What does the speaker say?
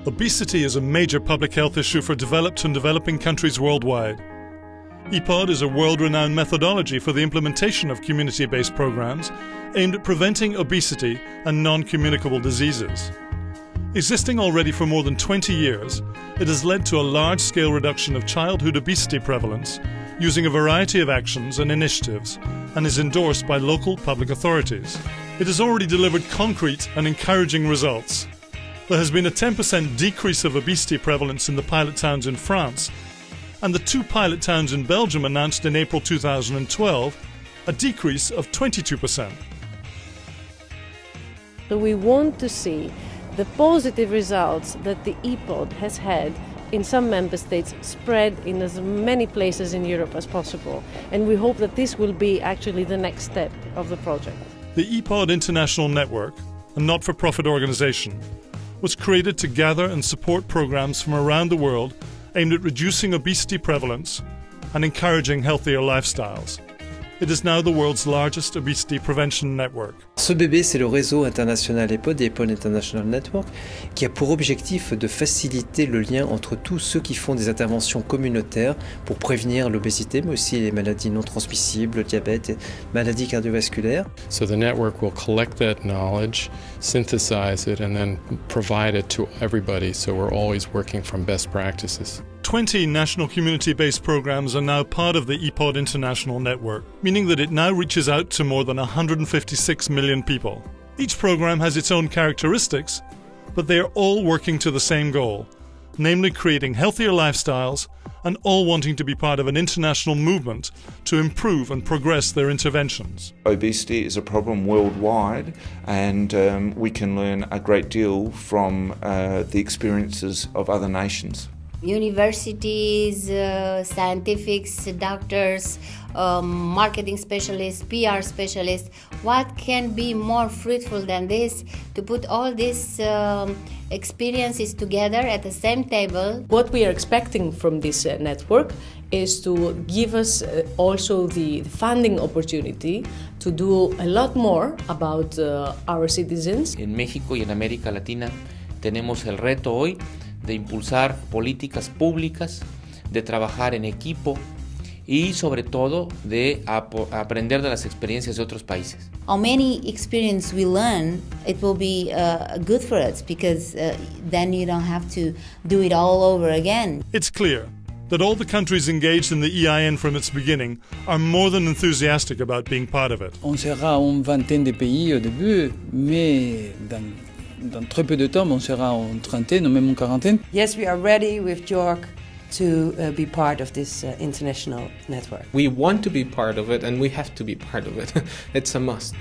Obesity is a major public health issue for developed and developing countries worldwide. EPOD is a world-renowned methodology for the implementation of community-based programs aimed at preventing obesity and non-communicable diseases. Existing already for more than 20 years, it has led to a large-scale reduction of childhood obesity prevalence using a variety of actions and initiatives and is endorsed by local public authorities. It has already delivered concrete and encouraging results. There has been a 10% decrease of obesity prevalence in the pilot towns in France, and the 2 pilot towns in Belgium announced in April 2012 a decrease of 22%. So we want to see the positive results that the EPOD has had in some member states spread in as many places in Europe as possible. And we hope that this will be actually the next step of the project. The EPOD International Network, a not-for-profit organization, was created to gather and support programs from around the world aimed at reducing obesity prevalence and encouraging healthier lifestyles. It is now the world's largest obesity prevention network. Ce bébé, c'est le réseau international EPOD, EPOD International Network, qui a pour objectif de faciliter le lien entre tous ceux qui font des interventions communautaires pour prévenir l'obésité, mais aussi les maladies non transmissibles, le diabète et maladies cardiovasculaires. So the network will collect that knowledge, synthesize it, and then provide it to everybody, so we're always working from best practices. 20 national community-based programs are now part of the EPOD International Network, meaning that it now reaches out to more than 156 million people. Each program has its own characteristics, but they are all working to the same goal, namely creating healthier lifestyles and all wanting to be part of an international movement to improve and progress their interventions. Obesity is a problem worldwide, and we can learn a great deal from the experiences of other nations. Universities, scientifics, doctors, marketing specialists, PR specialists, what can be more fruitful than this, to put all these experiences together at the same table? What we are expecting from this network is to give us also the funding opportunity to do a lot more about our citizens. En México y en América Latina tenemos el reto hoy de impulsar políticas públicas, de trabajar en equipo y sobre todo de aprender de las experiencias de otros países. How many experience we learn, it will be good for us, because then you don't have to do it all over again. It's clear that all the countries engaged in the EIN from its beginning are more than enthusiastic about being part of it. On sera une vingtaine de pays au début, mais dans très peu de temps, on sera en trentaine ou même en quarantaine. Yes, we are ready with JORC to be part of this international network. We want to be part of it, and we have to be part of it. It's a must.